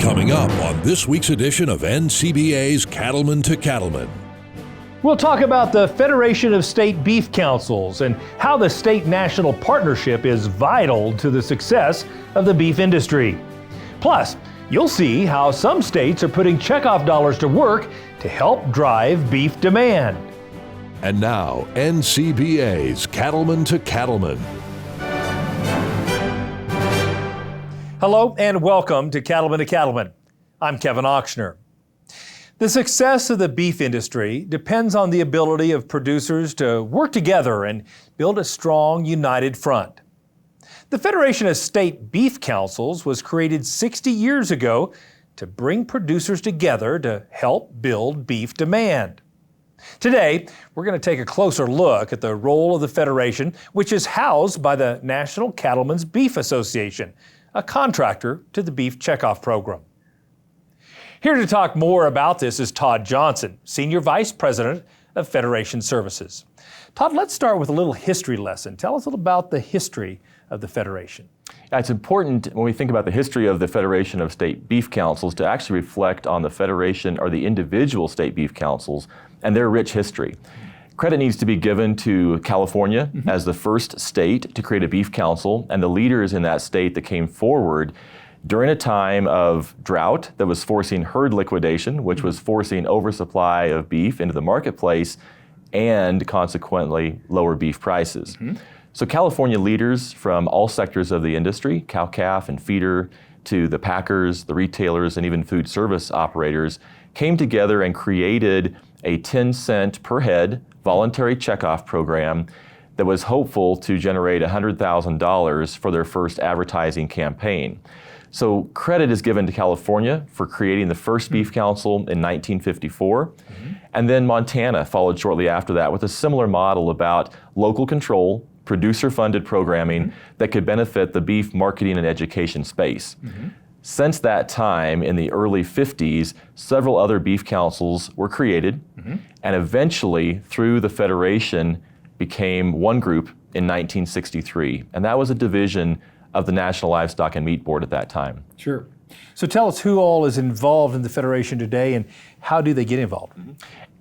Coming up on this week's edition of NCBA's Cattlemen to Cattlemen. We'll talk about the Federation of State Beef Councils and how the state-national partnership is vital to the success of the beef industry. Plus, you'll see how some states are putting checkoff dollars to work to help drive beef demand. And now, NCBA's Cattlemen to Cattlemen. Hello and welcome to Cattlemen to Cattlemen. I'm Kevin Ochsner. The success of the beef industry depends on the ability of producers to work together and build a strong, united front. The Federation of State Beef Councils was created 60 years ago to bring producers together to help build beef demand. Today, we're going to take a closer look at the role of the Federation, which is housed by the National Cattlemen's Beef Association, a contractor to the Beef Checkoff program. Here to talk more about this is Todd Johnson, Senior Vice President of Federation Services. Todd, let's start with a little history lesson. Tell us a little about the history of the Federation. Yeah, it's important when we think about the history of the Federation of State Beef Councils to actually reflect on the Federation or the individual state beef councils and their rich history. Credit needs to be given to California as the first state to create a beef council, and the leaders in that state that came forward during a time of drought that was forcing herd liquidation, which was forcing oversupply of beef into the marketplace and consequently lower beef prices. So California leaders from all sectors of the industry, cow-calf and feeder, to the packers, the retailers, and even food service operators, came together and created a 10-cent per head voluntary checkoff program that was hopeful to generate $100,000 for their first advertising campaign. So credit is given to California for creating the first beef council in 1954. And then Montana followed shortly after that with a similar model about local control, producer-funded programming that could benefit the beef marketing and education space. Since that time, in the early 50s, several other beef councils were created, and eventually, through the Federation, became one group in 1963. And that was a division of the National Livestock and Meat Board at that time. Sure. So tell us who all is involved in the Federation today and how do they get involved?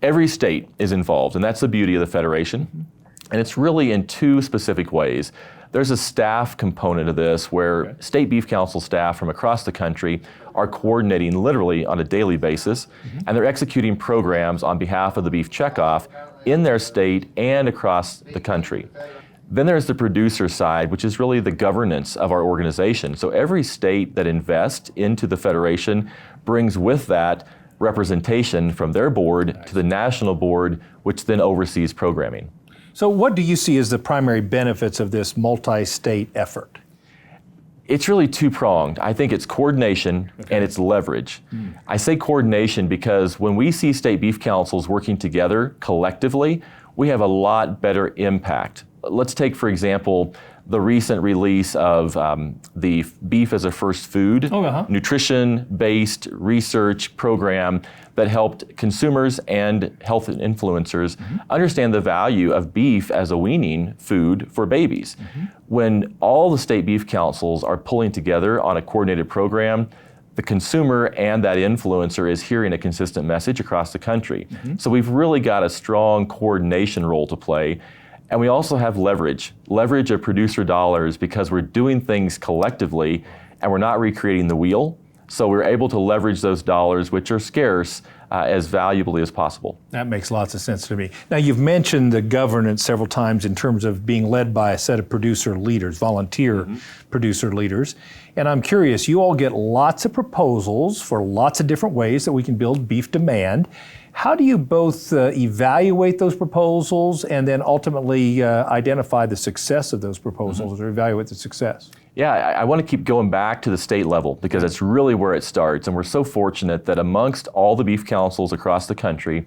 Every state is involved, and that's the beauty of the Federation. And it's really in two specific ways. There's a staff component of this where state beef council staff from across the country are coordinating literally on a daily basis, and they're executing programs on behalf of the beef checkoff in their state and across the country. Then there's the producer side, which is really the governance of our organization. So every state that invests into the Federation brings with that representation from their board to the national board, which then oversees programming. So what do you see as the primary benefits of this multi-state effort? It's really two-pronged. I think it's coordination and it's leverage. I say coordination because when we see state beef councils working together collectively, we have a lot better impact. Let's take, for example, the recent release of the Beef as a First Food nutrition-based research program that helped consumers and health influencers understand the value of beef as a weaning food for babies. When all the state beef councils are pulling together on a coordinated program, the consumer and that influencer is hearing a consistent message across the country. So we've really got a strong coordination role to play. And we also have leverage of producer dollars because we're doing things collectively and we're not recreating the wheel. So we're able to leverage those dollars, which are scarce, as valuably as possible. That makes lots of sense to me. Now, you've mentioned the governance several times in terms of being led by a set of producer leaders, volunteer producer leaders. And I'm curious, you all get lots of proposals for lots of different ways that we can build beef demand. How do you both evaluate those proposals and then ultimately identify the success of those proposals or evaluate the success? Yeah, I want to keep going back to the state level because it's really where it starts. And we're so fortunate that amongst all the beef councils across the country,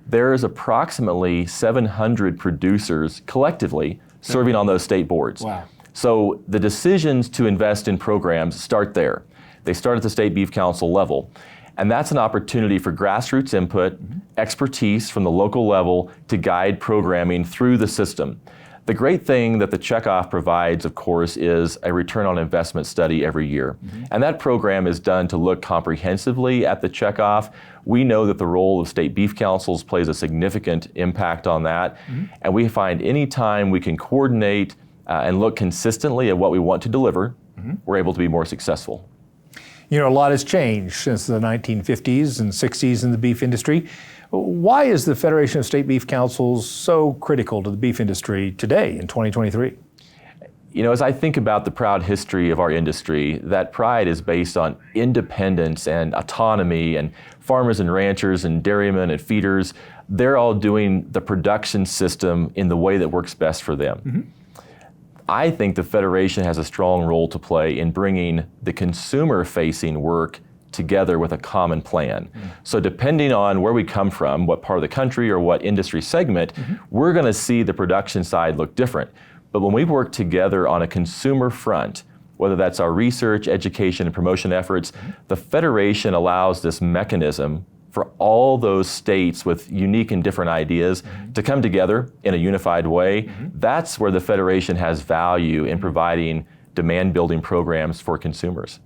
there is approximately 700 producers collectively serving on those state boards. Wow. So the decisions to invest in programs start there. They start at the state beef council level. And that's an opportunity for grassroots input, expertise from the local level to guide programming through the system. The great thing that the checkoff provides, of course, is a return on investment study every year. And that program is done to look comprehensively at the checkoff. We know that the role of state beef councils plays a significant impact on that. And we find any time we can coordinate and look consistently at what we want to deliver, we're able to be more successful. You know, a lot has changed since the 1950s and 60s in the beef industry. Why is the Federation of State Beef Councils so critical to the beef industry today in 2023? You know, as I think about the proud history of our industry, that pride is based on independence and autonomy, and farmers and ranchers and dairymen and feeders, they're all doing the production system in the way that works best for them. I think the Federation has a strong role to play in bringing the consumer-facing work together with a common plan. So depending on where we come from, what part of the country or what industry segment, we're going to see the production side look different. But when we work together on a consumer front, whether that's our research, education, and promotion efforts, the Federation allows this mechanism for all those states with unique and different ideas to come together in a unified way. That's where the Federation has value in providing demand-building programs for consumers.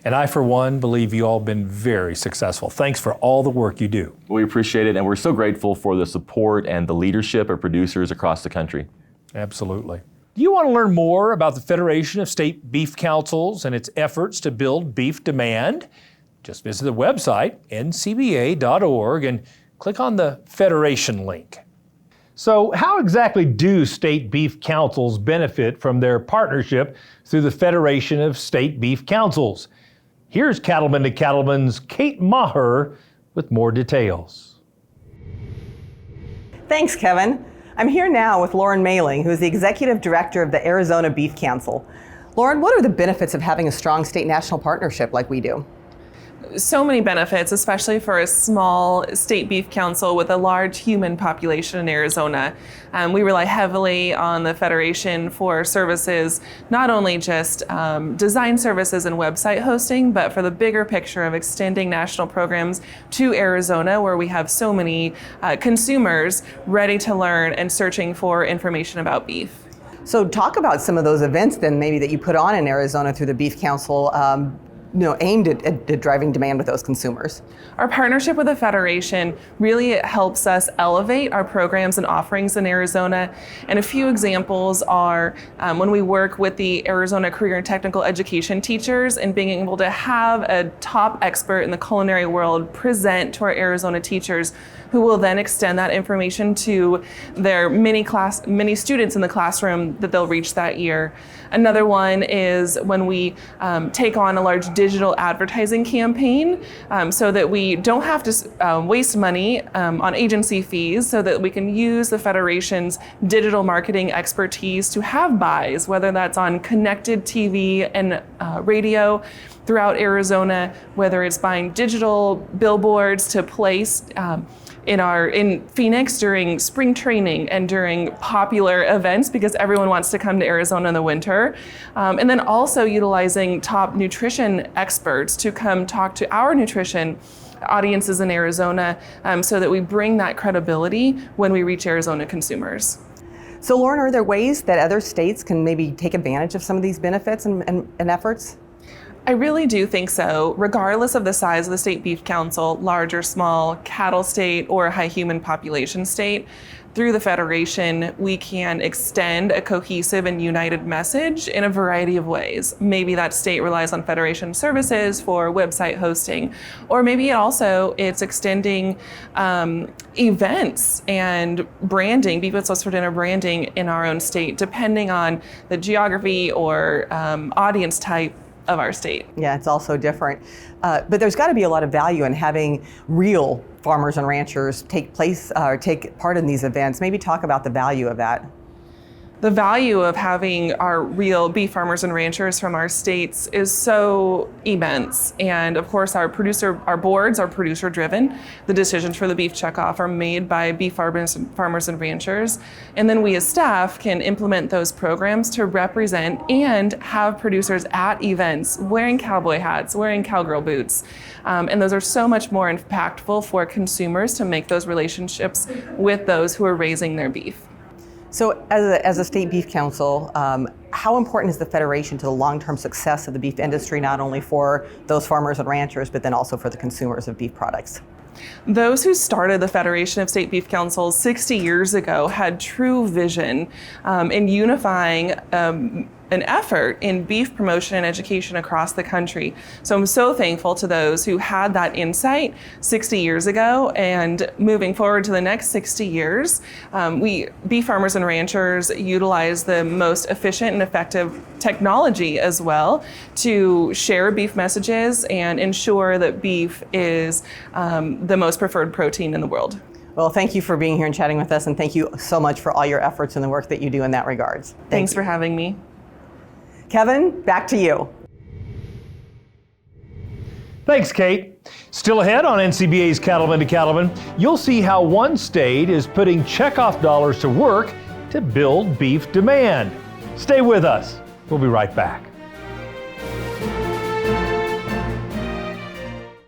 And I, for one, believe you all been very successful. Thanks for all the work you do. We appreciate it, and we're so grateful for the support and the leadership of producers across the country. Absolutely. Do you want to learn more about the Federation of State Beef Councils and its efforts to build beef demand? Just visit the website, ncba.org, and click on the Federation link. So how exactly do state beef councils benefit from their partnership through the Federation of State Beef Councils? Here's Cattlemen to Cattlemen's Kate Maher with more details. Thanks, Kevin. I'm here now with Lauren Mailing, who is the Executive Director of the Arizona Beef Council. Lauren, what are the benefits of having a strong state-national partnership like we do? So many benefits, especially for a small state beef council with a large human population in Arizona. We rely heavily on the Federation for services, not only just design services and website hosting, but for the bigger picture of extending national programs to Arizona, where we have so many consumers ready to learn and searching for information about beef. So talk about some of those events then maybe that you put on in Arizona through the Beef Council, aimed at driving demand with those consumers. Our partnership with the Federation really helps us elevate our programs and offerings in Arizona. And a few examples are when we work with the Arizona Career and Technical Education teachers and being able to have a top expert in the culinary world present to our Arizona teachers, who will then extend that information to their many students in the classroom that they'll reach that year. Another one is when we take on a large digital advertising campaign so that we don't have to waste money on agency fees, so that we can use the Federation's digital marketing expertise to have buys, whether that's on connected TV and radio throughout Arizona, whether it's buying digital billboards to place in Phoenix during spring training and during popular events, because everyone wants to come to Arizona in the winter. And then also utilizing top nutrition experts to come talk to our nutrition audiences in Arizona, so that we bring that credibility when we reach Arizona consumers. So Lauren, are there ways that other states can maybe take advantage of some of these benefits and efforts? I really do think so. Regardless of the size of the state beef council, large or small, cattle state or high human population state, through the Federation, we can extend a cohesive and united message in a variety of ways. Maybe that state relies on Federation services for website hosting, or maybe it's extending events and branding, Beef What's for Dinner branding in our own state, depending on the geography or audience type of our state. Yeah, it's also different. But there's got to be a lot of value in having real farmers and ranchers take part in these events. Maybe talk about the value of that. The value of having our real beef farmers and ranchers from our states is so immense. And of course, our boards are producer driven. The decisions for the beef checkoff are made by beef farmers and ranchers. And then we as staff can implement those programs to represent and have producers at events wearing cowboy hats, wearing cowgirl boots. And those are so much more impactful for consumers to make those relationships with those who are raising their beef. So as a state beef council, how important is the Federation to the long-term success of the beef industry, not only for those farmers and ranchers, but then also for the consumers of beef products? Those who started the Federation of State Beef Councils 60 years ago had true vision in unifying an effort in beef promotion and education across the country. So I'm so thankful to those who had that insight 60 years ago, and moving forward to the next 60 years, we beef farmers and ranchers utilize the most efficient and effective technology as well to share beef messages and ensure that beef is the most preferred protein in the world. Well, thank you for being here and chatting with us, and thank you so much for all your efforts and the work that you do in that regards. Thanks for having me. Kevin, back to you. Thanks, Kate. Still ahead on NCBA's Cattlemen to Cattlemen, you'll see how one state is putting checkoff dollars to work to build beef demand. Stay with us. We'll be right back.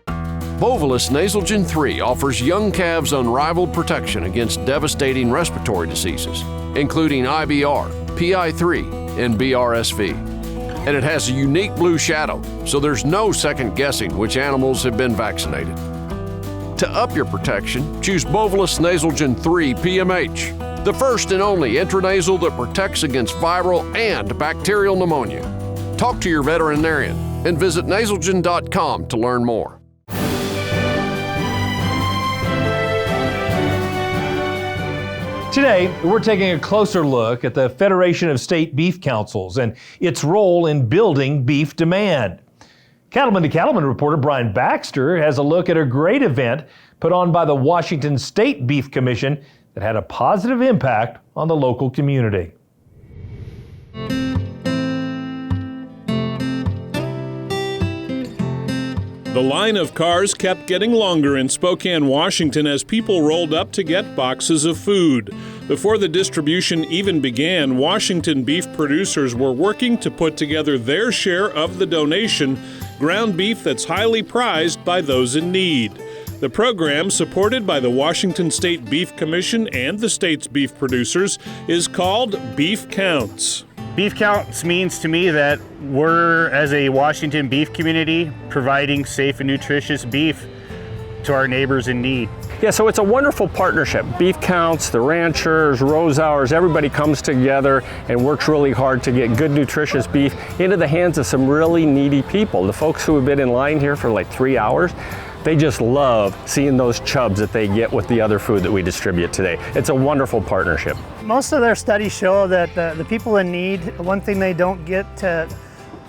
Bovolus Nasalgen 3 offers young calves unrivaled protection against devastating respiratory diseases, including IBR, PI3, and BRSV. And it has a unique blue shadow, so there's no second guessing which animals have been vaccinated. To up your protection, choose Bovolus Nasalgen 3 PMH, the first and only intranasal that protects against viral and bacterial pneumonia. Talk to your veterinarian and visit nasalgen.com to learn more. Today, we're taking a closer look at the Federation of State Beef Councils and its role in building beef demand. Cattlemen to Cattlemen reporter Brian Baxter has a look at a great event put on by the Washington State Beef Commission that had a positive impact on the local community. The line of cars kept getting longer in Spokane, Washington as people rolled up to get boxes of food. Before the distribution even began, Washington beef producers were working to put together their share of the donation, ground beef that's highly prized by those in need. The program, supported by the Washington State Beef Commission and the state's beef producers, is called Beef Counts. Beef Counts means to me that we're, as a Washington beef community, providing safe and nutritious beef to our neighbors in need. Yeah, so it's a wonderful partnership. Beef Counts, the ranchers, Rose Hours, everybody comes together and works really hard to get good, nutritious beef into the hands of some really needy people. The folks who have been in line here for like 3 hours, they just love seeing those chubs that they get with the other food that we distribute today. It's a wonderful partnership. Most of their studies show that the people in need, one thing they don't get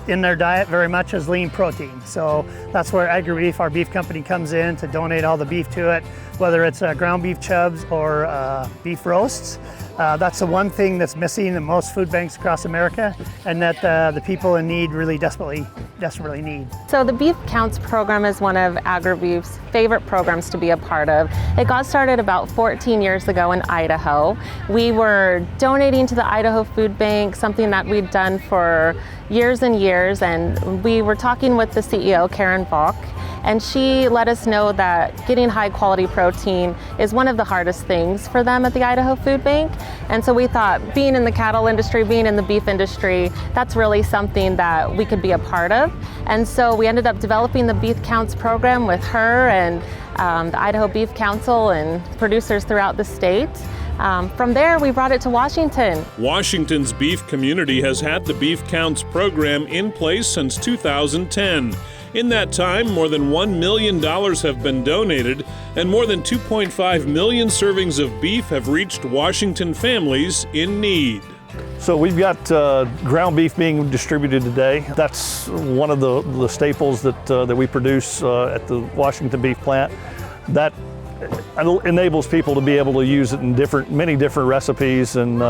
in their diet very much is lean protein. So that's where AgriBeef, our beef company, comes in to donate all the beef to it, whether it's ground beef chubs or beef roasts. That's the one thing that's missing in most food banks across America, and that the people in need really desperately need. So the Beef Counts program is one of AgriBeef's favorite programs to be a part of. It got started about 14 years ago in Idaho. We were donating to the Idaho Food Bank, something that we'd done for years and years, and we were talking with the CEO, Karen Bach, and she let us know that getting high quality protein is one of the hardest things for them at the Idaho Food Bank. And so we thought, being in the cattle industry, being in the beef industry, that's really something that we could be a part of. And so we ended up developing the Beef Counts program with her and the Idaho Beef Council and producers throughout the state. From there, we brought it to Washington. Washington's beef community has had the Beef Counts program in place since 2010. In that time, more than $1 million have been donated, and more than 2.5 million servings of beef have reached Washington families in need. So we've got ground beef being distributed today. That's one of the staples that we produce at the Washington beef plant. That enables people to be able to use it in many different recipes, and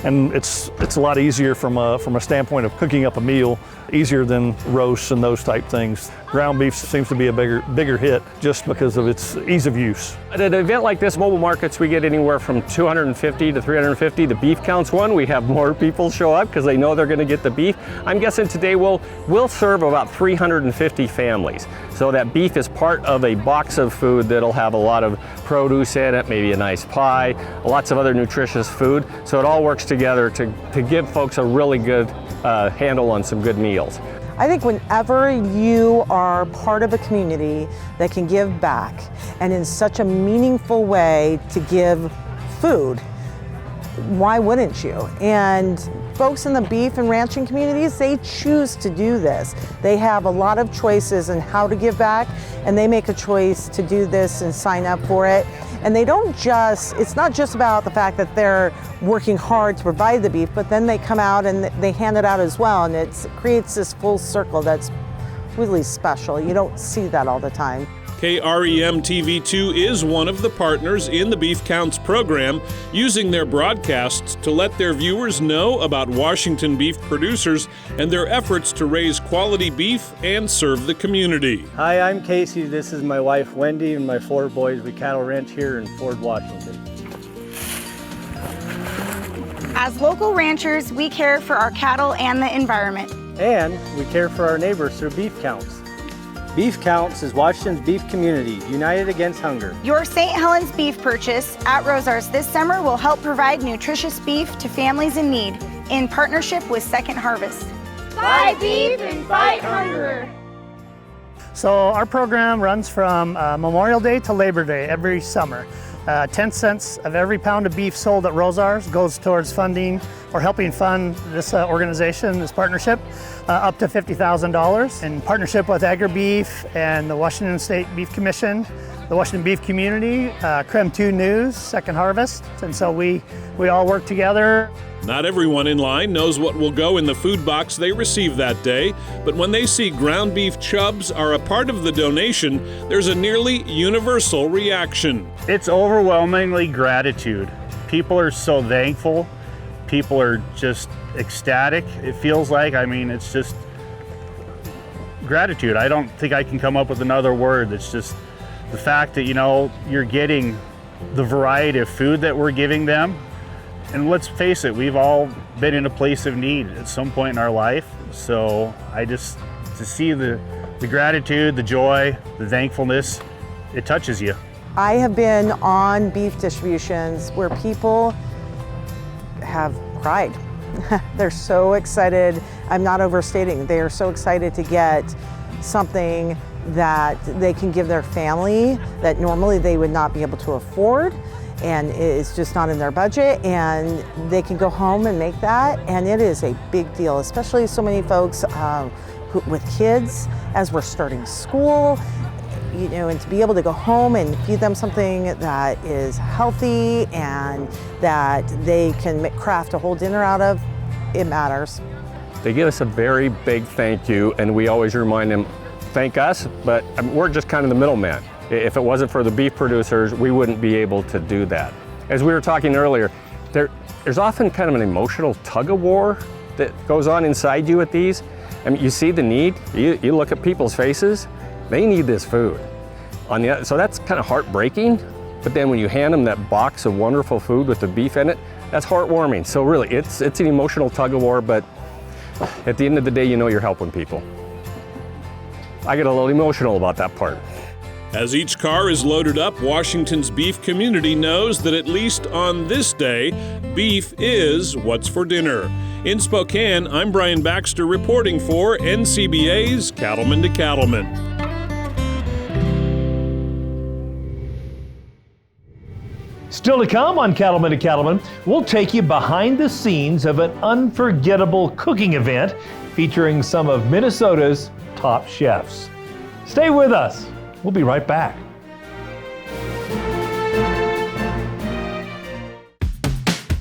it's a lot easier from a standpoint of cooking up a meal, easier than roasts and those type things. Ground beef seems to be a bigger hit just because of its ease of use. At an event like this, mobile markets, we get anywhere from 250 to 350. The Beef Counts one, we have more people show up because they know they're going to get the beef. I'm guessing today we'll serve about 350 families. So that beef is part of a box of food that'll have a lot of produce in it, maybe a nice pie, lots of other nutritious food. So it all works together to give folks a really good handle on some good meals. I think whenever you are part of a community that can give back, and in such a meaningful way to give food, why wouldn't you? And folks in the beef and ranching communities, they choose to do this. They have a lot of choices in how to give back, and they make a choice to do this and sign up for it. And they don't just, it's not just about the fact that they're working hard to provide the beef, but then they come out and they hand it out as well, and it creates this full circle that's really special. You don't see that all the time. KREM TV2 is one of the partners in the Beef Counts program, using their broadcasts to let their viewers know about Washington beef producers and their efforts to raise quality beef and serve the community. Hi, I'm Casey. This is my wife Wendy and my 4 boys. We cattle ranch here in Ford, Washington. As local ranchers, we care for our cattle and the environment. And we care for our neighbors through Beef Counts. Beef Counts is Washington's beef community, united against hunger. Your St. Helens beef purchase at Rosar's this summer will help provide nutritious beef to families in need in partnership with Second Harvest. Buy beef and fight hunger. So our program runs from Memorial Day to Labor Day every summer. 10 cents of every pound of beef sold at Rosar's goes towards funding or helping fund this organization, this partnership, up to $50,000 in partnership with AgriBeef and the Washington State Beef Commission, the Washington Beef Community, CREM 2 News, Second Harvest, and so we all work together. Not everyone in line knows what will go in the food box they receive that day, but when they see ground beef chubs are a part of the donation, there's a nearly universal reaction. It's overwhelmingly gratitude. People are so thankful. People are just ecstatic. It feels like, it's just gratitude. I don't think I can come up with another word. It's just the fact that, you're getting the variety of food that we're giving them. And let's face it, we've all been in a place of need at some point in our life. So to see the gratitude, the joy, the thankfulness, it touches you. I have been on beef distributions where people have cried. They're so excited. I'm not overstating. They are so excited to get something that they can give their family that normally they would not be able to afford, and it's just not in their budget, and they can go home and make that, and it is a big deal, especially so many folks with kids as we're starting school, and to be able to go home and feed them something that is healthy and that they can craft a whole dinner out of, it matters. They give us a very big thank you, and we always remind them, thank us, but we're just kind of the middleman. If it wasn't for the beef producers, we wouldn't be able to do that. As we were talking earlier, there's often kind of an emotional tug-of-war that goes on inside you at these. You see the need, you look at people's faces, they need this food. So that's kind of heartbreaking, but then when you hand them that box of wonderful food with the beef in it, that's heartwarming. So really, it's an emotional tug-of-war, but at the end of the day, you're helping people. I get a little emotional about that part. As each car is loaded up, Washington's beef community knows that at least on this day, beef is what's for dinner. In Spokane, I'm Brian Baxter reporting for NCBA's Cattlemen to Cattlemen. Still to come on Cattlemen to Cattlemen, we'll take you behind the scenes of an unforgettable cooking event featuring some of Minnesota's top chefs. Stay with us. We'll be right back.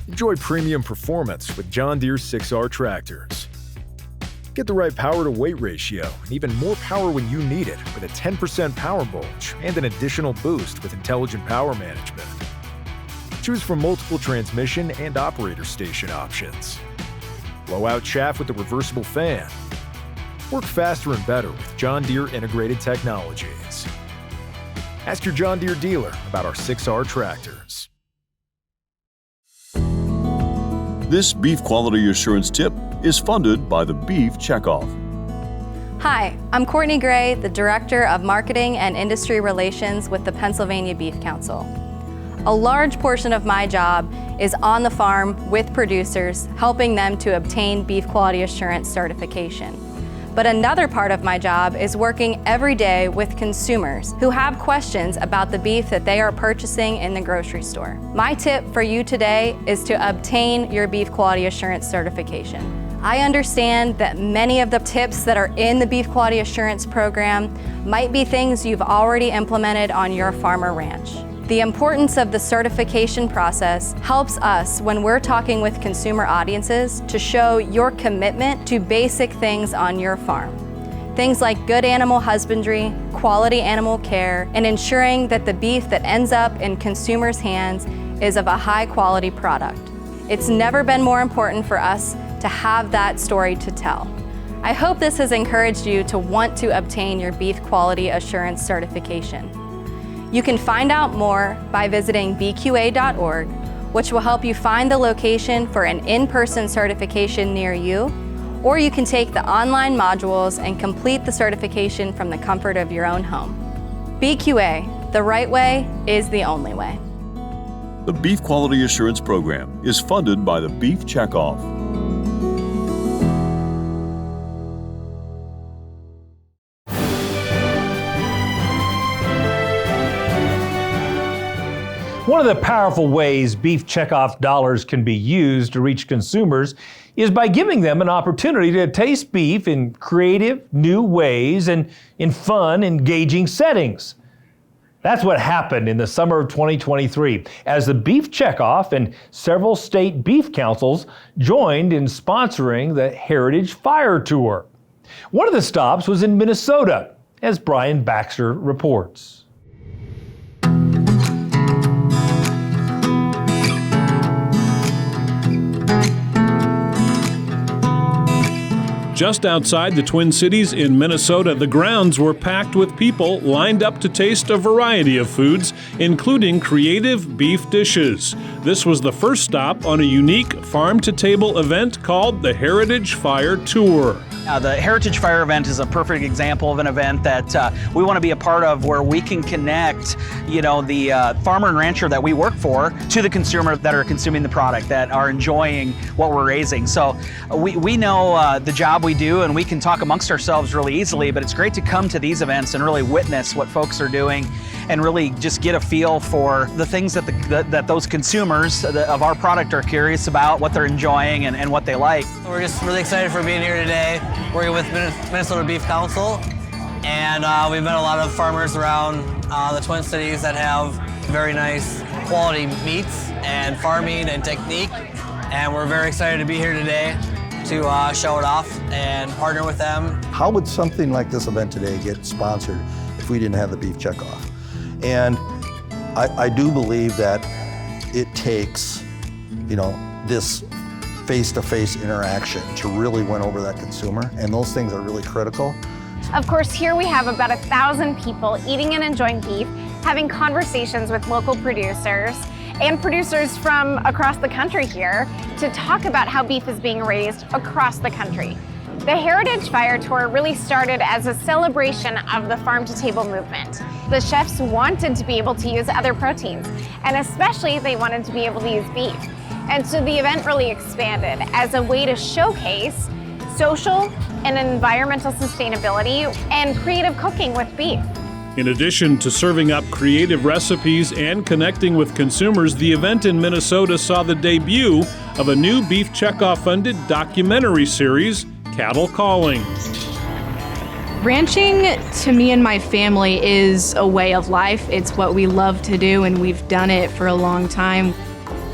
Enjoy premium performance with John Deere 6R tractors. Get the right power to weight ratio and even more power when you need it with a 10% power bulge and an additional boost with intelligent power management. Choose from multiple transmission and operator station options. Blow out chaff with the reversible fan. Work faster and better with John Deere integrated technologies. Ask your John Deere dealer about our 6R tractors. This beef quality assurance tip is funded by the Beef Checkoff. Hi, I'm Courtney Gray, the Director of Marketing and Industry Relations with the Pennsylvania Beef Council. A large portion of my job is on the farm with producers, helping them to obtain beef quality assurance certification. But another part of my job is working every day with consumers who have questions about the beef that they are purchasing in the grocery store. My tip for you today is to obtain your beef quality assurance certification. I understand that many of the tips that are in the Beef Quality Assurance Program might be things you've already implemented on your farm or ranch. The importance of the certification process helps us when we're talking with consumer audiences to show your commitment to basic things on your farm. Things like good animal husbandry, quality animal care, and ensuring that the beef that ends up in consumers' hands is of a high quality product. It's never been more important for us to have that story to tell. I hope this has encouraged you to want to obtain your Beef Quality Assurance certification. You can find out more by visiting bqa.org, which will help you find the location for an in-person certification near you, or you can take the online modules and complete the certification from the comfort of your own home. BQA, the right way is the only way. The Beef Quality Assurance Program is funded by the Beef Checkoff. One of the powerful ways beef checkoff dollars can be used to reach consumers is by giving them an opportunity to taste beef in creative, new ways and in fun, engaging settings. That's what happened in the summer of 2023 as the Beef Checkoff and several state beef councils joined in sponsoring the Heritage Fire Tour. One of the stops was in Minnesota, as Brian Baxter reports. Just outside the Twin Cities in Minnesota, the grounds were packed with people lined up to taste a variety of foods, including creative beef dishes. This was the first stop on a unique farm-to-table event called the Heritage Fire Tour. The Heritage Fire event is a perfect example of an event that we want to be a part of, where we can connect, the farmer and rancher that we work for to the consumer that are consuming the product, that are enjoying what we're raising. So we know the job we do, and we can talk amongst ourselves really easily, but it's great to come to these events and really witness what folks are doing and really just get a feel for the things that those consumers of our product are curious about, what they're enjoying and what they like. We're just really excited for being here today, working with Minnesota Beef Council, and we've met a lot of farmers around the Twin Cities that have very nice quality meats and farming and technique, and we're very excited to be here today to show it off and partner with them. How would something like this event today get sponsored if we didn't have the Beef Checkoff? And I do believe that it takes, this face-to-face interaction to really win over that consumer, and those things are really critical. Of course, here we have about 1,000 people eating and enjoying beef, having conversations with local producers and producers from across the country here to talk about how beef is being raised across the country. The Heritage Fire Tour really started as a celebration of the farm-to-table movement. The chefs wanted to be able to use other proteins, and especially they wanted to be able to use beef. And so the event really expanded as a way to showcase social and environmental sustainability and creative cooking with beef. In addition to serving up creative recipes and connecting with consumers, the event in Minnesota saw the debut of a new Beef Checkoff-funded documentary series, Cattle Calling. Ranching, to me and my family, is a way of life. It's what we love to do, and we've done it for a long time.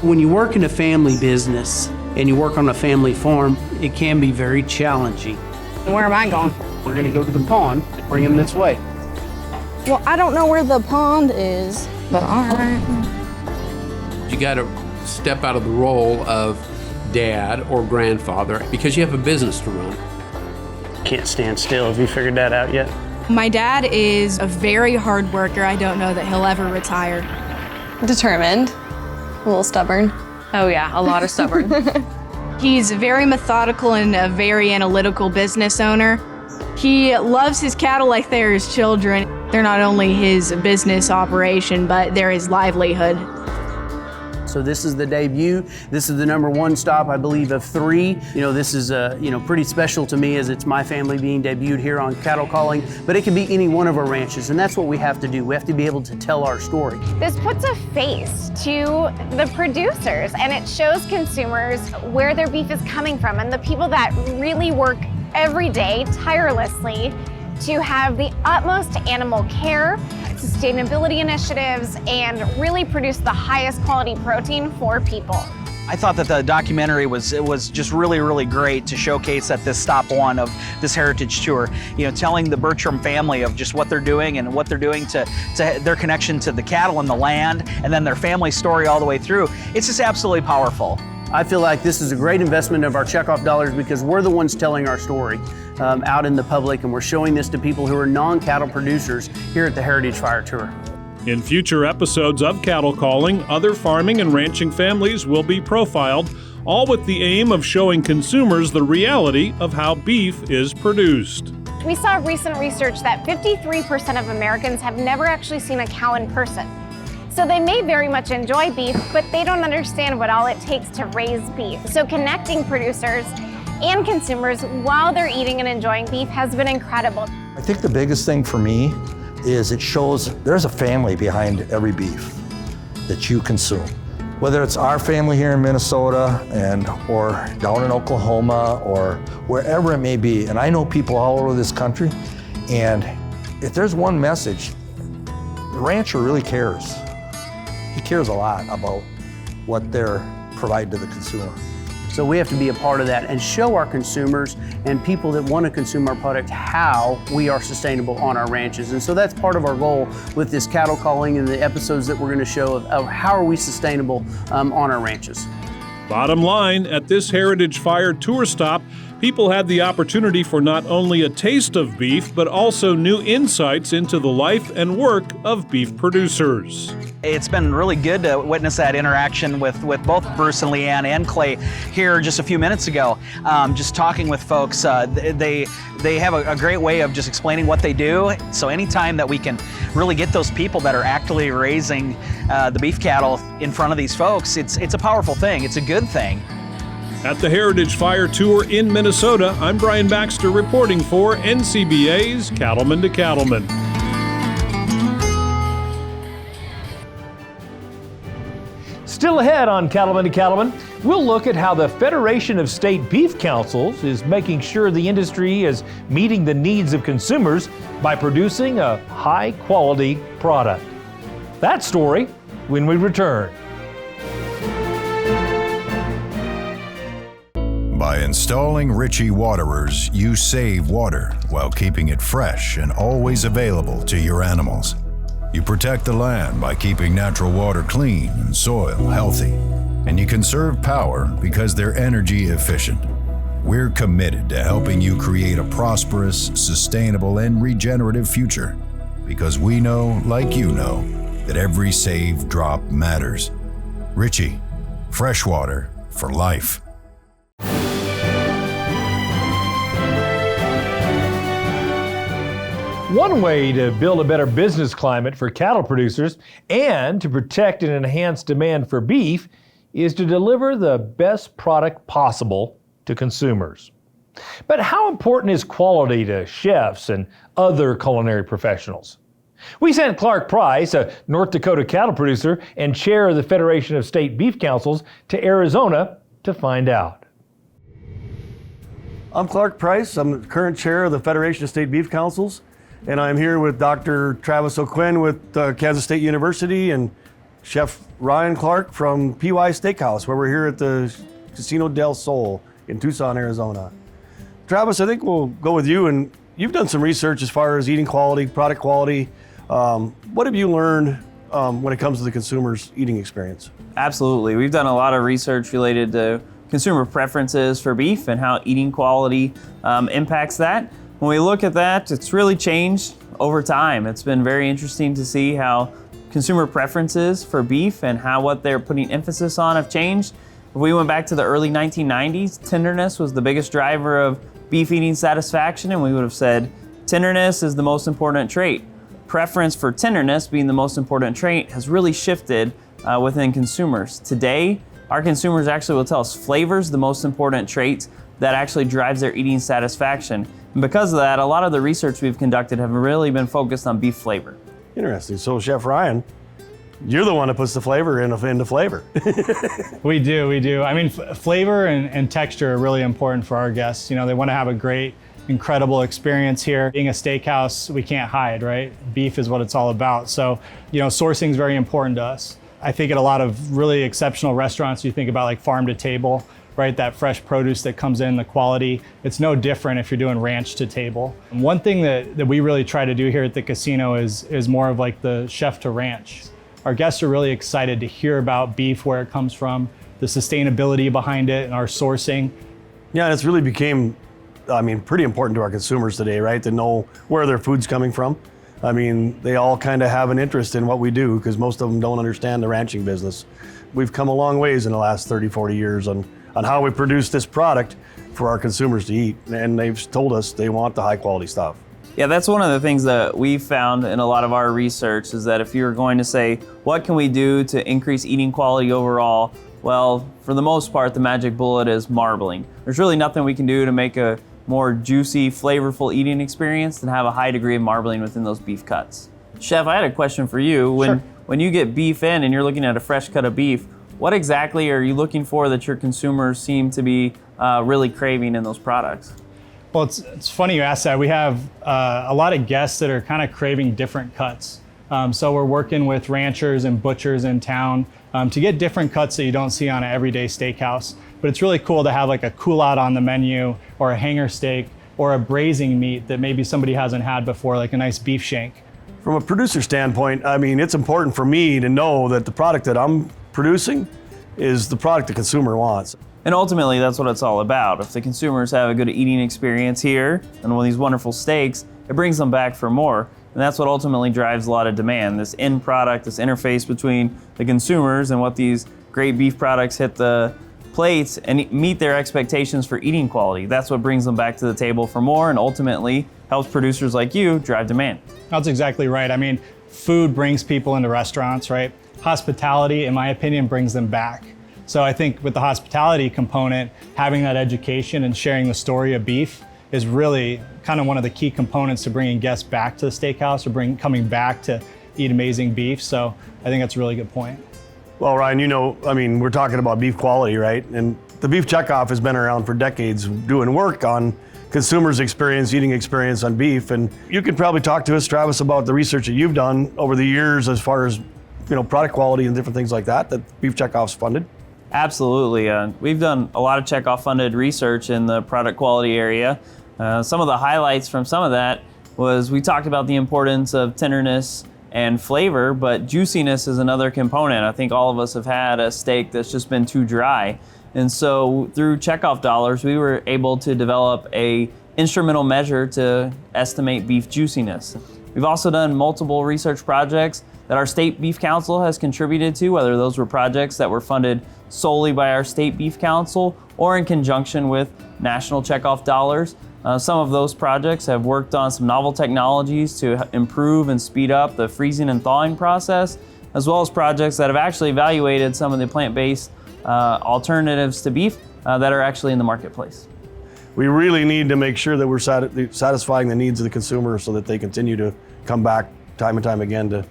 When you work in a family business and you work on a family farm, it can be very challenging. Where am I going? We're going to go to the pond, bring them this way. Well, I don't know where the pond is, but all right. You got to step out of the role of dad or grandfather because you have a business to run. Can't stand still. Have you figured that out yet? My dad is a very hard worker. I don't know that he'll ever retire. Determined. A little stubborn. Oh yeah, a lot of stubborn. He's very methodical and a very analytical business owner. He loves his cattle like they're his children. They're not only his business operation, but they're his livelihood. So this is the debut. This is the #1 stop, I believe, of 3. You know, this is pretty special to me as it's my family being debuted here on Cattle Calling, but it can be any one of our ranches, and that's what we have to do. We have to be able to tell our story. This puts a face to the producers, and it shows consumers where their beef is coming from and the people that really work every day tirelessly to have the utmost animal care, sustainability initiatives, and really produce the highest quality protein for people. I thought that the documentary was just really, really great to showcase at this stop 1 of this heritage tour. You know, telling the Bertram family of just what they're doing and what they're doing to their connection to the cattle and the land, and then their family story all the way through. It's just absolutely powerful. I feel like this is a great investment of our checkoff dollars because we're the ones telling our story out in the public, and we're showing this to people who are non-cattle producers here at the Heritage Fire Tour. In future episodes of Cattle Calling, other farming and ranching families will be profiled, all with the aim of showing consumers the reality of how beef is produced. We saw recent research that 53% of Americans have never actually seen a cow in person. So they may very much enjoy beef, but they don't understand what all it takes to raise beef. So connecting producers and consumers while they're eating and enjoying beef has been incredible. I think the biggest thing for me is it shows there's a family behind every beef that you consume. Whether it's our family here in Minnesota or down in Oklahoma or wherever it may be. And I know people all over this country, and if there's one message, the rancher really cares. He cares a lot about what they're providing to the consumer. So we have to be a part of that and show our consumers and people that want to consume our product how we are sustainable on our ranches. And so that's part of our goal with this Cattle Calling and the episodes that we're going to show of how are we sustainable on our ranches. Bottom line, at this Heritage Fire Tour stop, people had the opportunity for not only a taste of beef, but also new insights into the life and work of beef producers. It's been really good to witness that interaction with both Bruce and Leanne and Clay here just a few minutes ago. Just talking with folks, they have a great way of just explaining what they do. So anytime that we can really get those people that are actively raising the beef cattle in front of these folks, it's a powerful thing. It's a good thing. At the Heritage Fire Tour in Minnesota, I'm Brian Baxter reporting for NCBA's Cattlemen to Cattlemen. Still ahead on Cattlemen to Cattlemen, we'll look at how the Federation of State Beef Councils is making sure the industry is meeting the needs of consumers by producing a high-quality product. That story when we return. By installing Ritchie waterers, you save water while keeping it fresh and always available to your animals. You protect the land by keeping natural water clean and soil healthy. And you conserve power because they're energy efficient. We're committed to helping you create a prosperous, sustainable, and regenerative future. Because we know, like you know, that every saved drop matters. Ritchie, fresh water for life. One way to build a better business climate for cattle producers and to protect and enhance demand for beef is to deliver the best product possible to consumers. But how important is quality to chefs and other culinary professionals? We sent Clark Price, a North Dakota cattle producer and chair of the Federation of State Beef Councils, to Arizona to find out. I'm Clark Price. I'm the current chair of the Federation of State Beef Councils. And I'm here with Dr. Travis O'Quinn with Kansas State University and Chef Ryan Clark from PY Steakhouse, where we're here at the Casino del Sol in Tucson, Arizona. Travis, I think we'll go with you, and you've done some research as far as eating quality, product quality. What have you learned when it comes to the consumer's eating experience? Absolutely. We've done a lot of research related to consumer preferences for beef and how eating quality impacts that. When we look at that, it's really changed over time. It's been very interesting to see how consumer preferences for beef and what they're putting emphasis on have changed. If we went back to the early 1990s, tenderness was the biggest driver of beef eating satisfaction, and we would have said tenderness is the most important trait. Preference for tenderness being the most important trait has really shifted within consumers. Today, our consumers actually will tell us flavor is the most important trait that actually drives their eating satisfaction. And because of that, a lot of the research we've conducted have really been focused on beef flavor. Interesting. So Chef Ryan, you're the one that puts the flavor into flavor. We do. I mean, flavor and texture are really important for our guests. You know, they want to have a great, incredible experience here. Being a steakhouse, we can't hide, right? Beef is what it's all about. So, you know, sourcing is very important to us. I think at a lot of really exceptional restaurants, you think about like farm to table, right? That fresh produce that comes in, the quality. It's no different if you're doing ranch to table. And one thing that we really try to do here at the casino is more of like the chef to ranch. Our guests are really excited to hear about beef, where it comes from, the sustainability behind it, and our sourcing. Yeah, and it's really became, I mean, pretty important to our consumers today, right? To know where their food's coming from. I mean, they all kind of have an interest in what we do because most of them don't understand the ranching business. We've come a long ways in the last 30, 40 years on how we produce this product for our consumers to eat. And they've told us they want the high quality stuff. Yeah, that's one of the things that we've found in a lot of our research is that if you're going to say, what can we do to increase eating quality overall? Well, for the most part, the magic bullet is marbling. There's really nothing we can do to make a more juicy, flavorful eating experience than have a high degree of marbling within those beef cuts. Chef, I had a question for you. When you get beef in and you're looking at a fresh cut of beef, what exactly are you looking for that your consumers seem to be really craving in those products? Well, it's funny you ask that. We have a lot of guests that are kind of craving different cuts. So we're working with ranchers and butchers in town to get different cuts that you don't see on an everyday steakhouse. But it's really cool to have like a cool out on the menu or a hanger steak or a braising meat that maybe somebody hasn't had before, like a nice beef shank. From a producer standpoint, I mean, it's important for me to know that the product that I'm producing is the product the consumer wants. And ultimately, that's what it's all about. If the consumers have a good eating experience here and one of these wonderful steaks, it brings them back for more. And that's what ultimately drives a lot of demand. This end product, this interface between the consumers and what these great beef products hit the plates and meet their expectations for eating quality. That's what brings them back to the table for more and ultimately helps producers like you drive demand. That's exactly right. I mean, food brings people into restaurants, right? Hospitality, in my opinion, brings them back. So I think with the hospitality component, having that education and sharing the story of beef is really kind of one of the key components to bringing guests back to the steakhouse or coming back to eat amazing beef. So I think that's a really good point. Well, Ryan, you know, I mean, we're talking about beef quality, right? And the beef checkoff has been around for decades doing work on consumers' experience, eating experience on beef. And you could probably talk to us, Travis, about the research that you've done over the years as far as, you know, product quality and different things like that Beef Checkoff's funded. Absolutely. We've done a lot of checkoff funded research in the product quality area. Some of the highlights from some of that was we talked about the importance of tenderness and flavor, but juiciness is another component. I think all of us have had a steak that's just been too dry. And so through checkoff dollars, we were able to develop a instrumental measure to estimate beef juiciness. We've also done multiple research projects that our State Beef Council has contributed to, whether those were projects that were funded solely by our State Beef Council or in conjunction with national checkoff dollars. Some of those projects have worked on some novel technologies to improve and speed up the freezing and thawing process, as well as projects that have actually evaluated some of the plant-based alternatives to beef that are actually in the marketplace. We really need to make sure that we're satisfying the needs of the consumer so that they continue to come back time and time again to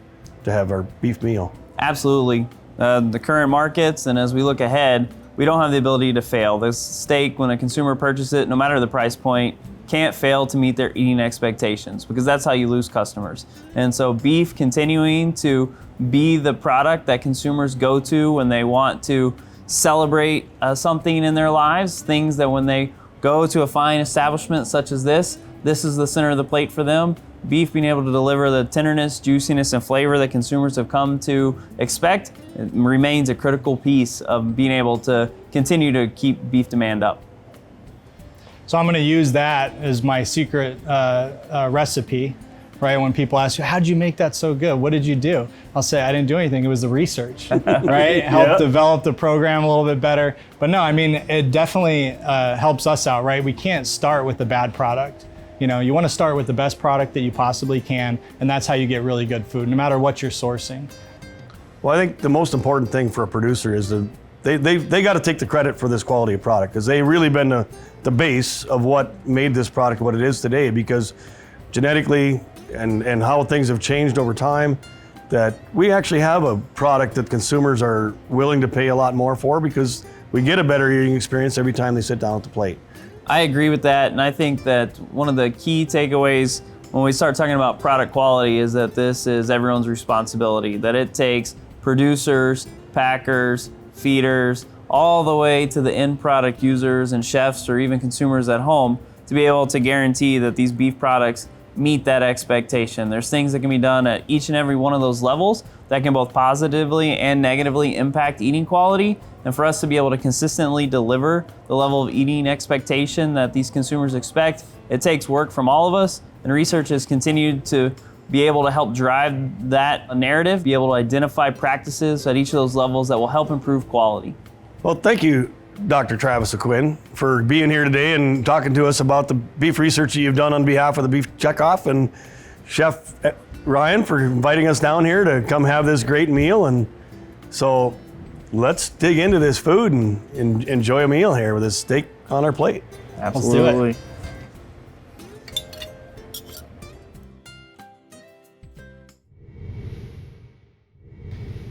have our beef meal. Absolutely. The current markets, and as we look ahead, we don't have the ability to fail. This steak, when a consumer purchases it, no matter the price point, can't fail to meet their eating expectations because that's how you lose customers. And so beef continuing to be the product that consumers go to when they want to celebrate something in their lives, things that when they go to a fine establishment such as this is the center of the plate for them. Beef being able to deliver the tenderness, juiciness, and flavor that consumers have come to expect remains a critical piece of being able to continue to keep beef demand up. So I'm going to use that as my secret recipe. right? When people ask you, how'd you make that so good? What did you do? I'll say, I didn't do anything. It was the research, right? Helped develop the program a little bit better. But no, I mean, it definitely helps us out, right? We can't start with the bad product. You know, you want to start with the best product that you possibly can, and that's how you get really good food, no matter what you're sourcing. Well, I think the most important thing for a producer is they got to take the credit for this quality of product, because they've really been the base of what made this product what it is today, because genetically and how things have changed over time, that we actually have a product that consumers are willing to pay a lot more for, because we get a better eating experience every time they sit down at the plate. I agree with that, and I think that one of the key takeaways when we start talking about product quality is that this is everyone's responsibility, that it takes producers, packers, feeders, all the way to the end product users and chefs or even consumers at home to be able to guarantee that these beef products meet that expectation. There's things that can be done at each and every one of those levels that can both positively and negatively impact eating quality. And for us to be able to consistently deliver the level of eating expectation that these consumers expect, it takes work from all of us. And research has continued to be able to help drive that narrative, be able to identify practices at each of those levels that will help improve quality. Well, thank you, Dr. Travis O'Quinn, for being here today and talking to us about the beef research that you've done on behalf of the Beef Checkoff, and Chef Ryan for inviting us down here to come have this great meal. And so let's dig into this food and enjoy a meal here with this steak on our plate. Absolutely. Let's do it.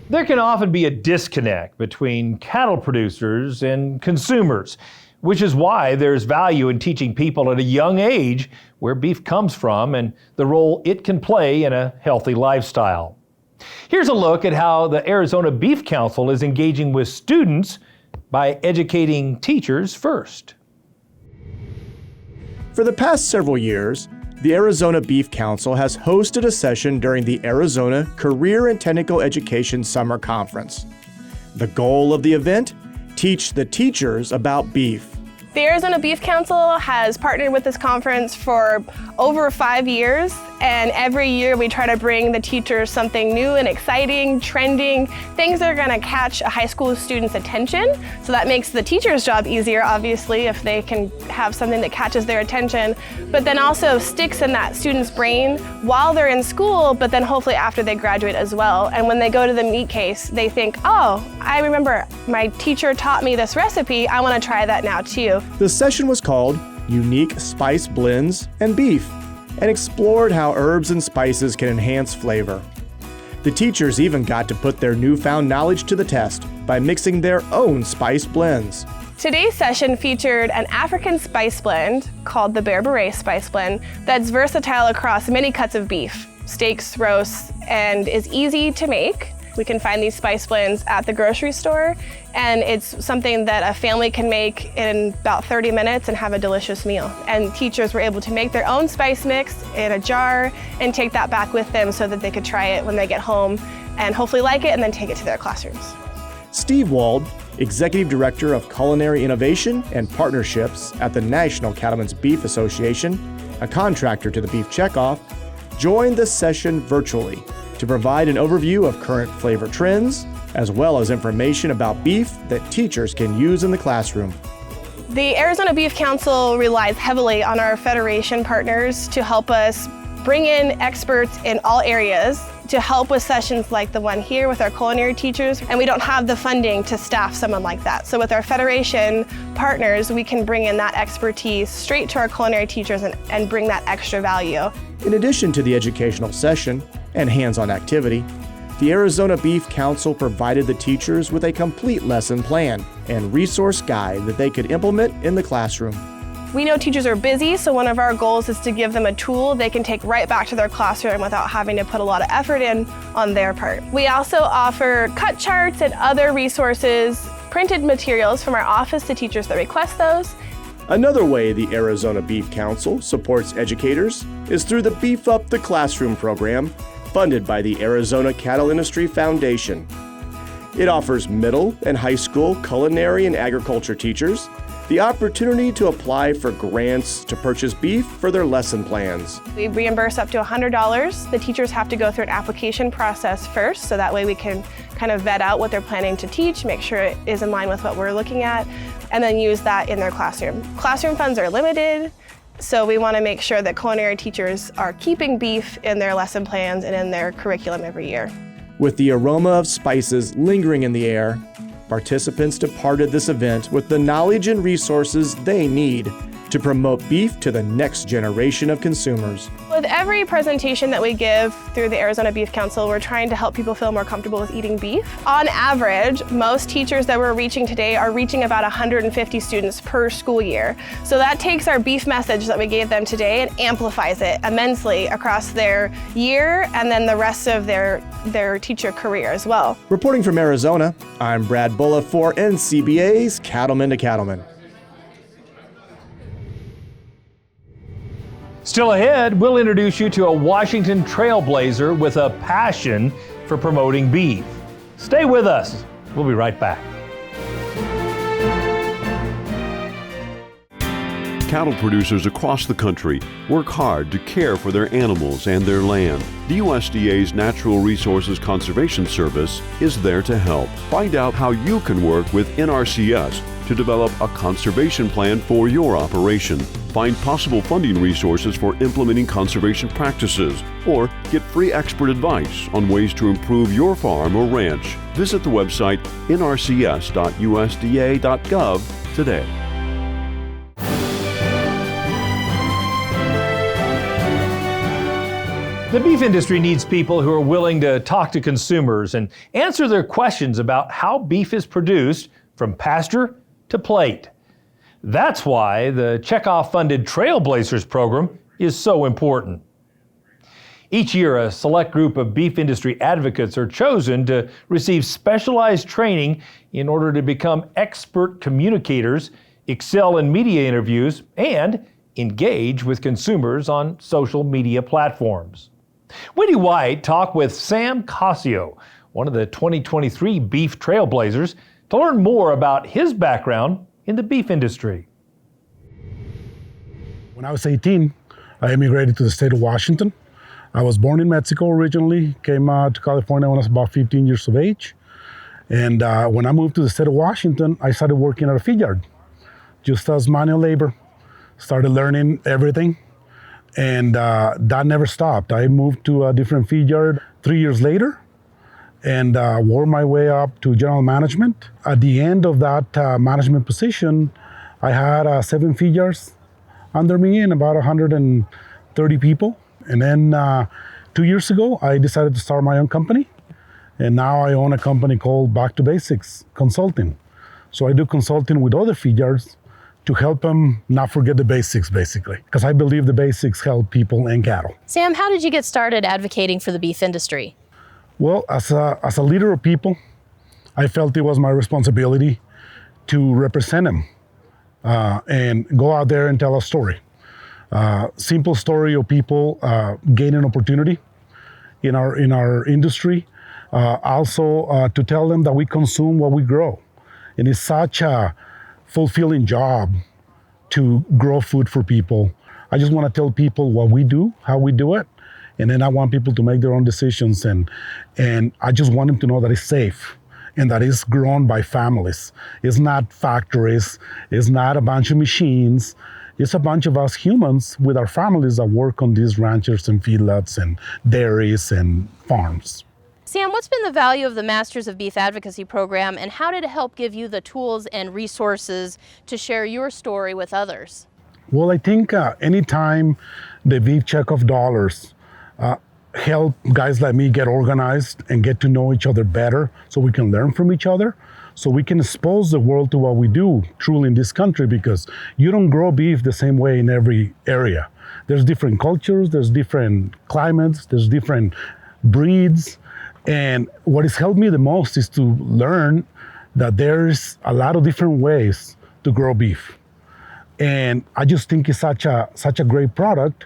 There can often be a disconnect between cattle producers and consumers, which is why there's value in teaching people at a young age where beef comes from and the role it can play in a healthy lifestyle. Here's a look at how the Arizona Beef Council is engaging with students by educating teachers first. For the past several years, the Arizona Beef Council has hosted a session during the Arizona Career and Technical Education Summer Conference. The goal of the event? Teach the teachers about beef. The Arizona Beef Council has partnered with this conference for over 5 years, and every year we try to bring the teachers something new and exciting, trending, things that are going to catch a high school student's attention. So that makes the teacher's job easier, obviously, if they can have something that catches their attention, but then also sticks in that student's brain while they're in school, but then hopefully after they graduate as well. And when they go to the meat case, they think, oh, I remember my teacher taught me this recipe, I want to try that now too. The session was called Unique Spice Blends and Beef, and explored how herbs and spices can enhance flavor. The teachers even got to put their newfound knowledge to the test by mixing their own spice blends. Today's session featured an African spice blend called the Bear Beret Spice Blend that's versatile across many cuts of beef, steaks, roasts, and is easy to make. We can find these spice blends at the grocery store, and it's something that a family can make in about 30 minutes and have a delicious meal. And teachers were able to make their own spice mix in a jar and take that back with them so that they could try it when they get home and hopefully like it and then take it to their classrooms. Steve Wald, Executive Director of Culinary Innovation and Partnerships at the National Cattlemen's Beef Association, a contractor to the Beef Checkoff, joined the session virtually to provide an overview of current flavor trends, as well as information about beef that teachers can use in the classroom. The Arizona Beef Council relies heavily on our federation partners to help us bring in experts in all areas to help with sessions like the one here with our culinary teachers, and we don't have the funding to staff someone like that. So with our federation partners, we can bring in that expertise straight to our culinary teachers and bring that extra value. In addition to the educational session and hands-on activity, the Arizona Beef Council provided the teachers with a complete lesson plan and resource guide that they could implement in the classroom. We know teachers are busy, so one of our goals is to give them a tool they can take right back to their classroom without having to put a lot of effort in on their part. We also offer cut charts and other resources, printed materials from our office to teachers that request those. Another way the Arizona Beef Council supports educators is through the Beef Up the Classroom program, funded by the Arizona Cattle Industry Foundation. It offers middle and high school culinary and agriculture teachers the opportunity to apply for grants to purchase beef for their lesson plans. We reimburse up to $100. The teachers have to go through an application process first, so that way we can kind of vet out what they're planning to teach, make sure it is in line with what we're looking at, and then use that in their classroom. Classroom funds are limited, so we want to make sure that culinary teachers are keeping beef in their lesson plans and in their curriculum every year. With the aroma of spices lingering in the air, participants departed this event with the knowledge and resources they need to promote beef to the next generation of consumers. With every presentation that we give through the Arizona Beef Council, we're trying to help people feel more comfortable with eating beef. On average, most teachers that we're reaching today are reaching about 150 students per school year. So that takes our beef message that we gave them today and amplifies it immensely across their year and then the rest of their teacher career as well. Reporting from Arizona, I'm Brad Bulla for NCBA's Cattlemen to Cattlemen. Still ahead, we'll introduce you to a Washington trailblazer with a passion for promoting beef. Stay with us. We'll be right back. Cattle producers across the country work hard to care for their animals and their land. The USDA's Natural Resources Conservation Service is there to help. Find out how you can work with NRCS to develop a conservation plan for your operation. Find possible funding resources for implementing conservation practices, or get free expert advice on ways to improve your farm or ranch. Visit the website nrcs.usda.gov today. The beef industry needs people who are willing to talk to consumers and answer their questions about how beef is produced from pasture to plate. That's why the checkoff-funded Trailblazers program is so important. Each year, a select group of beef industry advocates are chosen to receive specialized training in order to become expert communicators, excel in media interviews, and engage with consumers on social media platforms. Wendy White talked with Sam Cascio, one of the 2023 Beef Trailblazers, to learn more about his background in the beef industry. When I was 18, I immigrated to the state of Washington. I was born in Mexico originally, came to California when I was about 15 years of age. And when I moved to the state of Washington, I started working at a feed yard, just as manual labor. Started learning everything, and that never stopped. I moved to a different feed yard 3 years later, and worked my way up to general management. At the end of that management position, I had 7 feed yards under me and about 130 people. And then 2 years ago, I decided to start my own company. And now I own a company called Back to Basics Consulting. So I do consulting with other feed yards to help them not forget the basics, basically, because I believe the basics help people and cattle. Sam, how did you get started advocating for the beef industry? Well, as a leader of people, I felt it was my responsibility to represent them and go out there and tell a story. Simple story of people gaining opportunity in our industry. Also to tell them that we consume what we grow. And it's such a fulfilling job to grow food for people. I just want to tell people what we do, how we do it. And then I want people to make their own decisions, and I just want them to know that it's safe and that it's grown by families. It's not factories, it's not a bunch of machines, it's a bunch of us humans with our families that work on these ranchers and feedlots and dairies and farms. Sam, what's been the value of the Masters of Beef Advocacy program, and how did it help give you the tools and resources to share your story with others? Well, I think anytime the beef checkoff dollars help guys like me get organized and get to know each other better so we can learn from each other, so we can expose the world to what we do truly in this country, because you don't grow beef the same way in every area. There's different cultures, there's different climates, there's different breeds. And what has helped me the most is to learn that there's a lot of different ways to grow beef. And I just think it's such a great product,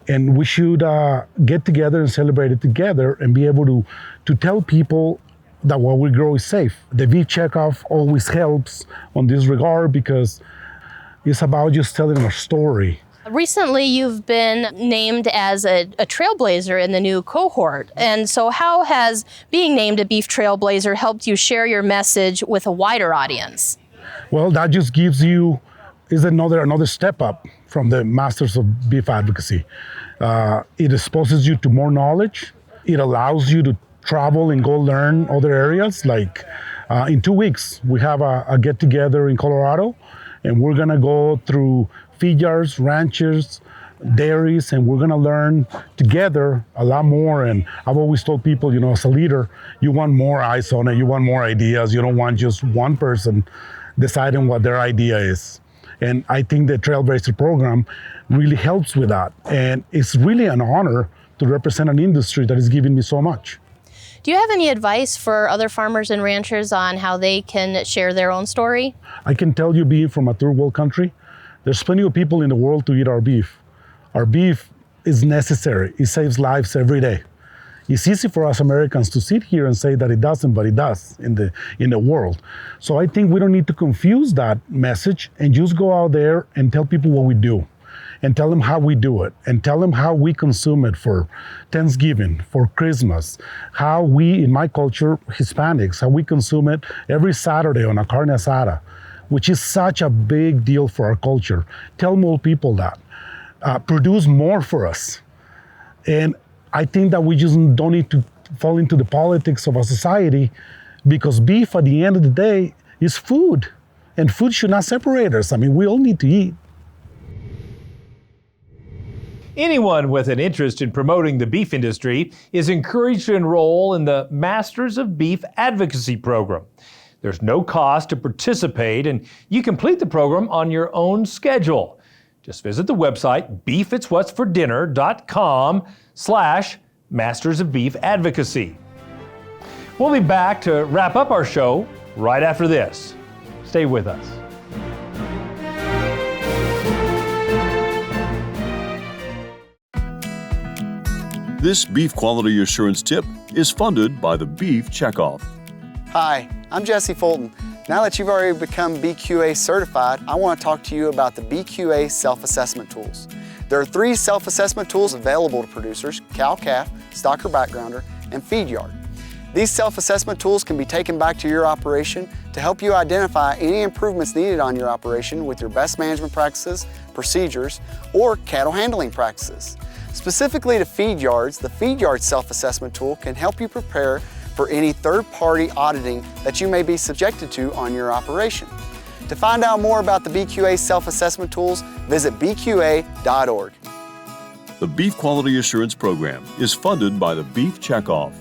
and we should get together and celebrate it together and be able to tell people that what we grow is safe. The beef checkoff always helps on this regard, because It's about just telling our story. Recently, you've been named as a trailblazer in the new cohort. And so how has being named a beef trailblazer helped you share your message with a wider audience? Well, that just gives you, is another step up from the Masters of Beef Advocacy. It exposes you to more knowledge. It allows you to travel and go learn other areas. Like in 2 weeks, we have a get together in Colorado, and we're gonna go through feed yards, ranches, dairies, and we're gonna learn together a lot more. And I've always told people, you know, as a leader, you want more eyes on it, you want more ideas. You don't want just one person deciding what their idea is. And I think the Trailblazer program really helps with that. And it's really an honor to represent an industry that is giving me so much. Do you have any advice for other farmers and ranchers on how they can share their own story? I can tell you, being from a third world country, there's plenty of people in the world to eat our beef. Our beef is necessary. It saves lives every day. It's easy for us Americans to sit here and say that it doesn't, but it does in the world. So I think we don't need to confuse that message and just go out there and tell people what we do, and tell them how we do it, and tell them how we consume it for Thanksgiving, for Christmas, how we, in my culture, Hispanics, how we consume it every Saturday on a carne asada, which is such a big deal for our culture. Tell more people that. Produce more for us. And I think that we just don't need to fall into the politics of our society, because beef, at the end of the day, is food. And food should not separate us. I mean, we all need to eat. Anyone with an interest in promoting the beef industry is encouraged to enroll in the Masters of Beef Advocacy program. There's no cost to participate, and you complete the program on your own schedule. Just visit the website beefitswhatsfordinner.com/Masters of Beef Advocacy. We'll be back to wrap up our show right after this. Stay with us. This beef quality assurance tip is funded by the Beef Checkoff. Hi, I'm Jesse Fulton. Now that you've already become BQA certified, I want to talk to you about the BQA self-assessment tools. There are 3 self-assessment tools available to producers: cow-calf, stocker backgrounder, and feed yard. These self-assessment tools can be taken back to your operation to help you identify any improvements needed on your operation with your best management practices, procedures, or cattle handling practices. Specifically to feed yards, the feed yard self-assessment tool can help you prepare for any third-party auditing that you may be subjected to on your operation. To find out more about the BQA self-assessment tools, visit bqa.org. The Beef Quality Assurance Program is funded by the Beef Checkoff.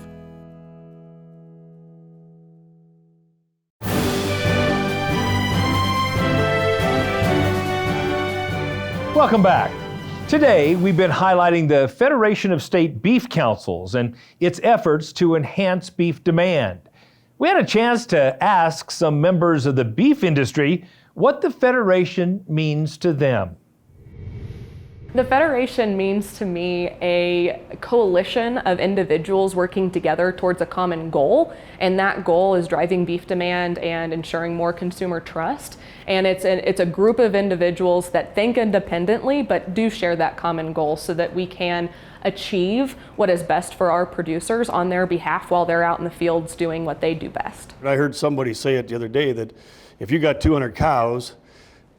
Welcome back. Today, we've been highlighting the Federation of State Beef Councils and its efforts to enhance beef demand. We had a chance to ask some members of the beef industry what the Federation means to them. The Federation means to me a coalition of individuals working together towards a common goal, and that goal is driving beef demand and ensuring more consumer trust. And it's a group of individuals that think independently but do share that common goal so that we can achieve what is best for our producers on their behalf while they're out in the fields doing what they do best. I heard somebody say it the other day that if you got 200 cows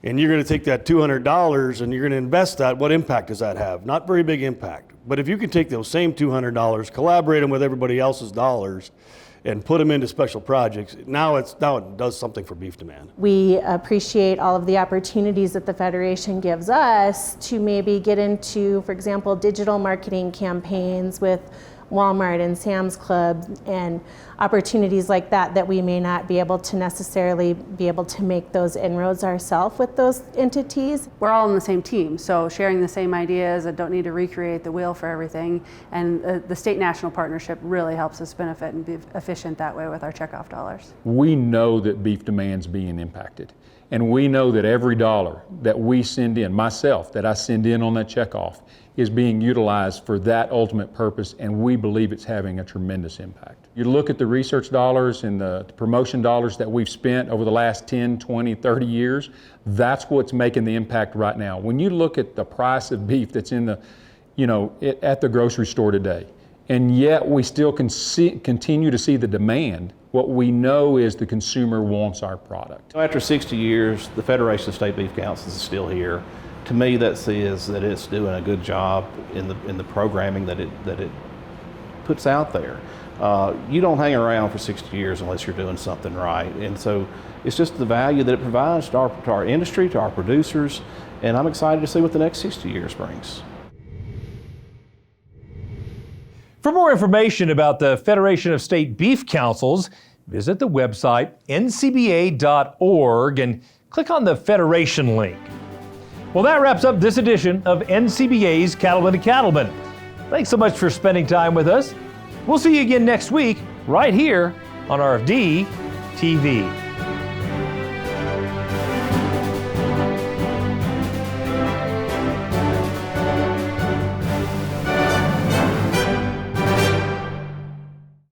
and you're going to take that $200 and you're going to invest that, what impact does that have? Not very big impact. But if you can take those same $200, collaborate them with everybody else's dollars, and put them into special projects, now it does something for beef demand. We appreciate all of the opportunities that the Federation gives us to maybe get into, for example, digital marketing campaigns with Walmart and Sam's Club, and opportunities like that we may not be able to necessarily be able to make those inroads ourselves with those entities. We're all on the same team, so sharing the same ideas and don't need to recreate the wheel for everything. And the state-national partnership really helps us benefit and be efficient that way with our checkoff dollars. We know that beef demand's being impacted. And we know that every dollar that we send in, myself, that I send in on that checkoff, is being utilized for that ultimate purpose, and we believe it's having a tremendous impact. You look at the research dollars and the promotion dollars that we've spent over the last 10, 20, 30 years, that's what's making the impact right now. When you look at the price of beef that's in the, at the grocery store today, and yet we still continue to see the demand, what we know is the consumer wants our product. After 60 years, the Federation of State Beef Councils is still here. To me, that says that it's doing a good job in the programming that it puts out there. You don't hang around for 60 years unless you're doing something right. And so it's just the value that it provides to our industry, to our producers, and I'm excited to see what the next 60 years brings. For more information about the Federation of State Beef Councils, visit the website ncba.org and click on the Federation link. Well, that wraps up this edition of NCBA's Cattlemen to Cattlemen. Thanks so much for spending time with us. We'll see you again next week, right here on RFD TV.